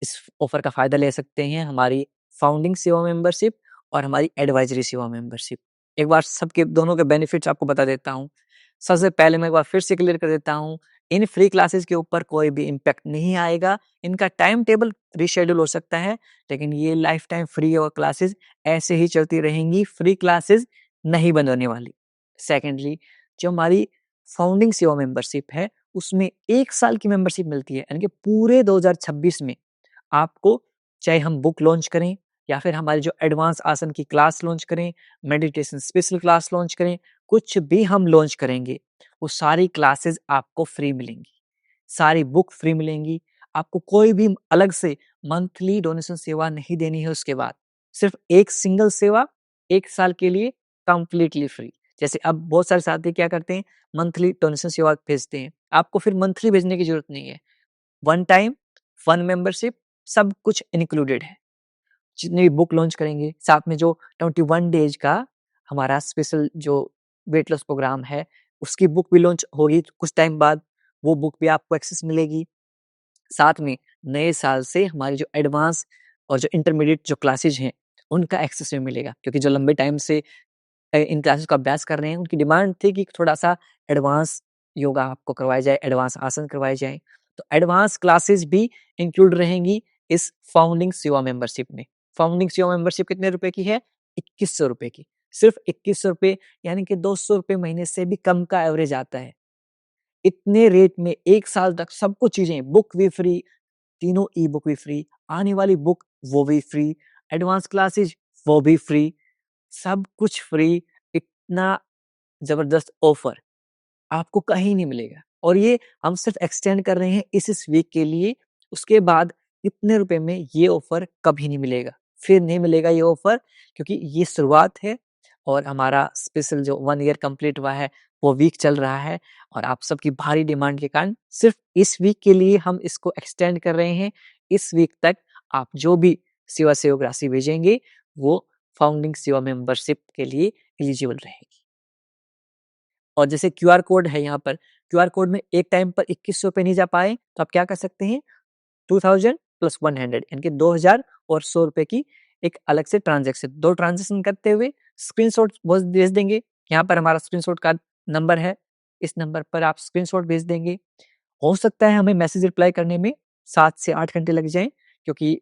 इस ऑफर का फ़ायदा ले सकते हैं। हमारी फाउंडिंग सेवा मेंबरशिप और हमारी एडवाइजरी सेवा मेंबरशिप। एक बार सबके दोनों के बेनिफिट्स आपको बता देता हूँ। सबसे पहले मैं एक बार फिर से क्लियर कर देता हूँ, इन फ्री क्लासेस के ऊपर कोई भी इम्पैक्ट नहीं आएगा। इनका टाइम टेबल रीशेड्यूल हो सकता है, लेकिन ये लाइफ टाइम फ्री और क्लासेस ऐसे ही चलती रहेंगी। फ्री क्लासेस नहीं बंद होने वाली। सेकेंडली, जो हमारी फाउंडिंग सेवा मेंबरशिप है, उसमें 1 साल की मेंबरशिप मिलती है। यानी कि पूरे 2026 में आपको चाहे हम बुक लॉन्च करें या फिर हमारे जो एडवांस आसन की क्लास लॉन्च करें, मेडिटेशन स्पेशल क्लास लॉन्च करें, कुछ भी हम लॉन्च करेंगे, वो सारी क्लासेस आपको फ्री मिलेंगी। सारी बुक फ्री मिलेंगी। आपको कोई भी अलग से मंथली डोनेशन सेवा नहीं देनी है उसके बाद। सिर्फ एक सिंगल सेवा 1 साल के लिए कंप्लीटली फ्री। जैसे अब बहुत सारे साथी क्या करते हैं, मंथली डोनेशन सेवा भेजते हैं। आपको फिर मंथली भेजने की ज़रूरत नहीं है। वन टाइम, वन मेंबरशिप, सब कुछ इंक्लूडेड है। जितनी भी बुक लॉन्च करेंगे, साथ में जो 21 डेज का हमारा स्पेशल जो वेट लॉस प्रोग्राम है, उसकी बुक भी लॉन्च होगी कुछ टाइम बाद। वो बुक भी आपको एक्सेस मिलेगी। साथ में नए साल से हमारी जो एडवांस और जो इंटरमीडिएट जो क्लासेज हैं, उनका एक्सेस भी मिलेगा। क्योंकि जो लंबे टाइम से इन क्लासेस का अभ्यास कर रहे हैं, उनकी डिमांड थी कि थोड़ा-सा एडवांस योगा आपको करवाया जाए, एडवांस आसन करवाए जाएँ। तो एडवांस क्लासेस भी इंक्लूड रहेंगी इस फाउंडिंग सेवा मेंबरशिप में। फाउंडिंग सेवा मेंबरशिप कितने रुपए की है? 2100 रुपए की। सिर्फ 2100 रुपए, यानी कि 200 रुपए महीने से भी कम का एवरेज आता है। इतने रेट में 1 साल तक सब कुछ चीजें, बुक भी फ्री, तीनों ई बुक भी फ्री, आने वाली बुक वो भी फ्री, एडवांस क्लासेज वो भी फ्री, सब कुछ फ्री। इतना जबरदस्त ऑफर आपको कहीं नहीं मिलेगा, और ये हम सिर्फ एक्सटेंड कर रहे हैं इस वीक के लिए। उसके बाद इतने रुपए में ये ऑफर कभी नहीं मिलेगा, फिर नहीं मिलेगा ये ऑफर, क्योंकि ये शुरुआत है और हमारा स्पेशल जो 1 ईयर कंप्लीट हुआ है वो वीक चल रहा है, और आप सबकी भारी डिमांड के कारण सिर्फ इस वीक के लिए हम इसको एक्सटेंड कर रहे हैं। इस वीक तक आप जो भी सेवा सहयोग राशि भेजेंगे वो फाउंडिंग सेवा मेंबरशिप के लिए एलिजिबल रहेगी। और जैसे क्यूआर कोड है यहाँ पर, क्यूआर कोड में एक टाइम पर 2100 पे नहीं जा पाए तो आप क्या कर सकते हैं, 2000 प्लस 100 यानी कि 2000 और 100 रुपए की एक अलग से ट्रांजेक्शन, 2 ट्रांजेक्शन करते हुए स्क्रीनशॉट भेज देंगे। यहाँ पर हमारा स्क्रीनशॉट का नंबर है, इस नंबर पर आप स्क्रीनशॉट भेज देंगे। हो सकता है हमें मैसेज रिप्लाई करने में 7 से 8 घंटे लग जाएं, क्योंकि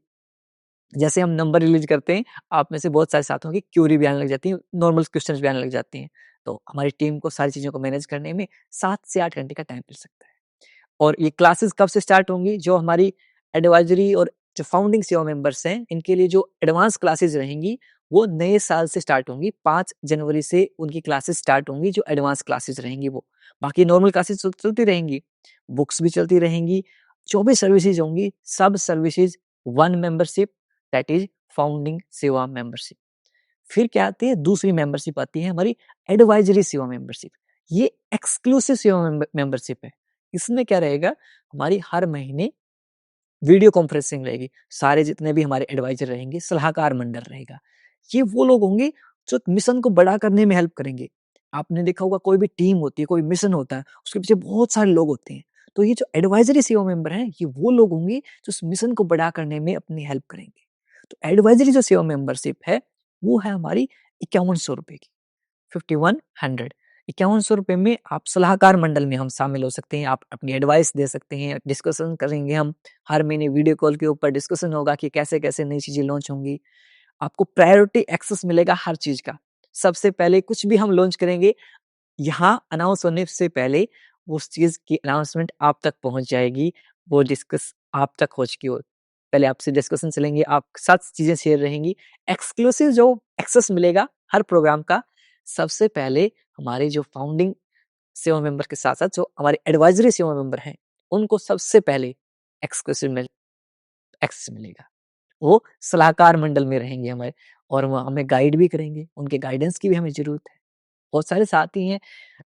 जैसे हम नंबर रिलीज करते हैं, आप में से बहुत सारे साथियों की क्यूरी भी आने लग जाती है, नॉर्मल क्वेश्चंस भी आने लग जाती हैं। तो हमारी टीम को सारी चीज़ों को मैनेज करने में 7 से 8 घंटे का टाइम मिल सकता है। और ये क्लासेस कब से स्टार्ट होंगी? जो हमारी एडवाइजरी और जो फाउंडिंग सेवा मेंबर्स हैं, इनके लिए जो एडवांस क्लासेस रहेंगी, वो नए साल से स्टार्ट होंगी। 5 जनवरी से उनकी क्लासेस स्टार्ट होंगी, जो एडवांस क्लासेस रहेंगी वो। बाकी नॉर्मल क्लासेस चलती रहेंगी, बुक्स भी चलती रहेंगी, जो भी सर्विसेज होंगी, सब services 1 membership, that is founding सेवा मेंबरशिप। फिर क्या आती है? दूसरी मेंबरशिप आती है हमारी एडवाइजरी सेवा मेंबरशिप। ये एक्सक्लूसिव सेवा मेंबरशिप है। इसमें क्या रहेगा? हमारी हर महीने वीडियो कॉन्फ्रेंसिंग रहेगी। सारे जितने भी हमारे एडवाइजर रहेंगे, सलाहकार मंडल रहेगा। ये वो लोग होंगे जो मिशन को बड़ा करने में हेल्प करेंगे। आपने देखा होगा कोई भी टीम होती है, कोई मिशन होता है, उसके पीछे बहुत सारे लोग होते हैं। तो ये जो एडवाइजरी सीईओ मेंबर हैं, ये वो लोग होंगे जो उस मिशन को बड़ा करने में अपनी हेल्प करेंगे। तो एडवाइजरी जो सीईओ मेंबरशिप है, वो है हमारी 5100 रुपए की, 5100। 5100 रुपए में आप सलाहकार मंडल में हम शामिल हो सकते हैं, आप अपनी एडवाइस दे सकते हैं, डिस्कशन करेंगे हम। हर महीने वीडियो कॉल के ऊपर डिस्कशन होगा कि कैसे-कैसे नई चीज़ें लॉन्च होंगी। आपको प्रायोरिटी एक्सेस मिलेगा हर चीज़ का। सबसे पहले कुछ भी हम लॉन्च करेंगे, यहाँ अनाउंस होने से पहले उस चीज़ की अनाउंसमेंट आप तक पहुँच जाएगी, वो डिस्कस आप तक हो चुकी हो। पहले आपसे डिस्कशन चलेंगे, आप साथ चीज़ें शेयर रहेंगी। एक्सक्लूसिव जो एक्सेस मिलेगा हर प्रोग्राम का, सबसे पहले हमारे जो फाउंडिंग सेवा मेंबर के साथ-साथ जो हमारे एडवाइजरी सेवा मेंबर हैं, उनको सबसे पहले एक्सक्लूसिव में एक्सेस मिलेगा। वो सलाहकार मंडल में रहेंगे हमारे, और वो हमें गाइड भी करेंगे, उनके गाइडेंस की भी हमें ज़रूरत है। बहुत सारे साथी हैं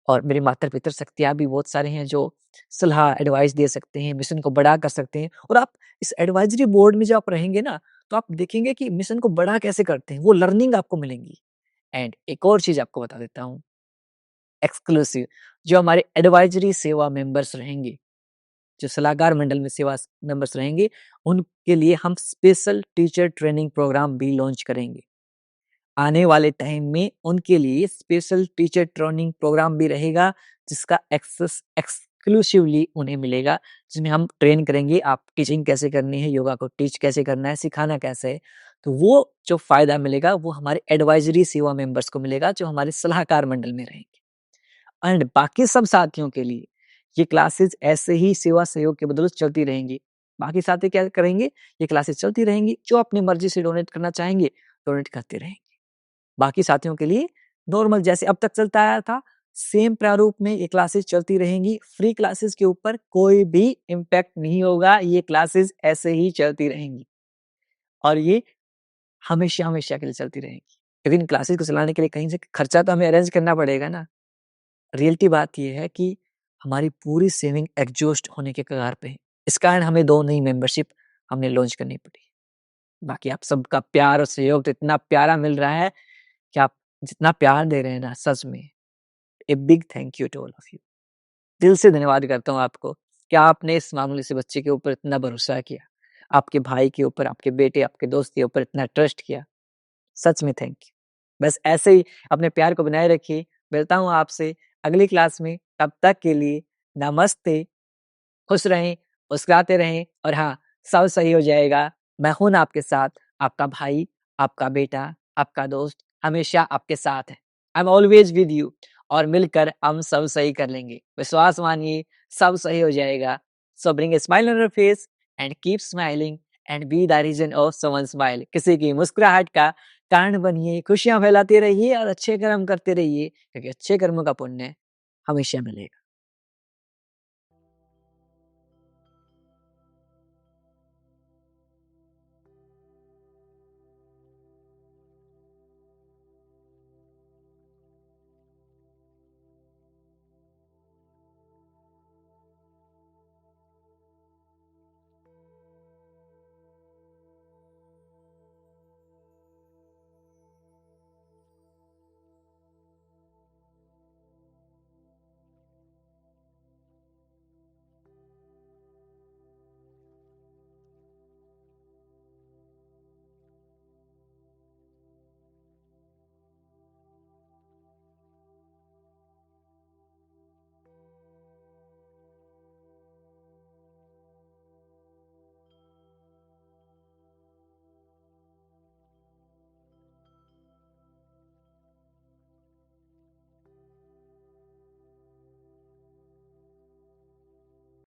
और मेरे माता-पितर शक्तियाँ भी बहुत सारे हैं जो सलाह, एडवाइस दे सकते हैं, मिशन को बड़ा कर सकते हैं। और आप इस एडवाइजरी बोर्ड में जब आप रहेंगे ना, तो आप देखेंगे कि मिशन को बड़ा कैसे करते हैं, वो लर्निंग आपको मिलेंगी। एंड एक और चीज़ आपको बता देता हूँ, एक्सक्लूसिव जो हमारे एडवाइजरी सेवा मेंबर्स रहेंगे, जो सलाहकार मंडल में सेवा मेंबर्स रहेंगे, उनके लिए हम स्पेशल टीचर ट्रेनिंग प्रोग्राम भी लॉन्च करेंगे। आने वाले टाइम में उनके लिए स्पेशल टीचर ट्रेनिंग प्रोग्राम भी रहेगा, जिसका एक्सेस एक्सक्लूसिवली उन्हें मिलेगा, जिसमें हम ट्रेन करेंगे आप टीचिंग कैसे करनी है, योगा को टीच कैसे करना है, सिखाना कैसे है। तो वो जो फ़ायदा मिलेगा वो हमारे एडवाइजरी सेवा मेंबर्स को मिलेगा, जो हमारे सलाहकार मंडल में रहेंगे। एंड बाकी सब साथियों के लिए ये क्लासेस ऐसे ही सेवा सहयोग के बदौलत चलती रहेंगी। बाकी साथी क्या करेंगे? ये क्लासेस चलती रहेंगी, जो अपनी मर्ज़ी से डोनेट करना चाहेंगे, डोनेट करते रहेंगे। बाकी साथियों के लिए नॉर्मल जैसे अब तक चलता आया था, सेम प्रारूप में ये क्लासेस चलती रहेंगी। फ्री क्लासेस के ऊपर कोई भी इम्पैक्ट नहीं होगा, ये क्लासेस ऐसे ही चलती रहेंगी और ये हमेशा-हमेशा के लिए चलती रहेंगी। क्योंकि इन क्लासेस को चलाने के लिए कहीं से खर्चा तो हमें अरेंज करना पड़ेगा ना। रियलिटी बात ये है कि हमारी पूरी सेविंग एग्ज़ॉस्ट होने के कगार पे है। इस कारण हमें 2 नई मेंबरशिप हमने लॉन्च करनी पड़ी। बाकी आप सबका प्यार और सहयोग तो इतना प्यारा मिल रहा है कि आप जितना प्यार दे रहे हैं ना, सच में a big thank you to all of you. दिल से धन्यवाद करता हूँ आपको कि आपने इस मामूली से बच्चे के ऊपर इतना भरोसा किया। आपके भाई के ऊपर, आपके बेटे, आपके दोस्त के ऊपर इतना ट्रस्ट किया। सच में थैंक यू। बस ऐसे ही अपने प्यार को बनाए रखिए। मिलता हूँ आपसे अगली क्लास में। तब तक के लिए नमस्ते। खुश रहें, मुस्कुराते रहें और हाँ, सब सही हो जाएगा। मैं हूं ना आपके साथ, आपका भाई, आपका बेटा, आपका दोस्त, हमेशा आपके साथ है। I am always with you और मिलकर हम सब सही कर लेंगे। विश्वास मानिए, सब सही हो जाएगा। So bring a smile on your face and keep smiling and be the reason of someone smile. किसी की मुस्कुराहट का कारण बनिए, खुशियां फैलाते रहिए और अच्छे कर्म करते रहिए, क्योंकि अच्छे कर्मों का पुण्य हमेशा मिलेगा।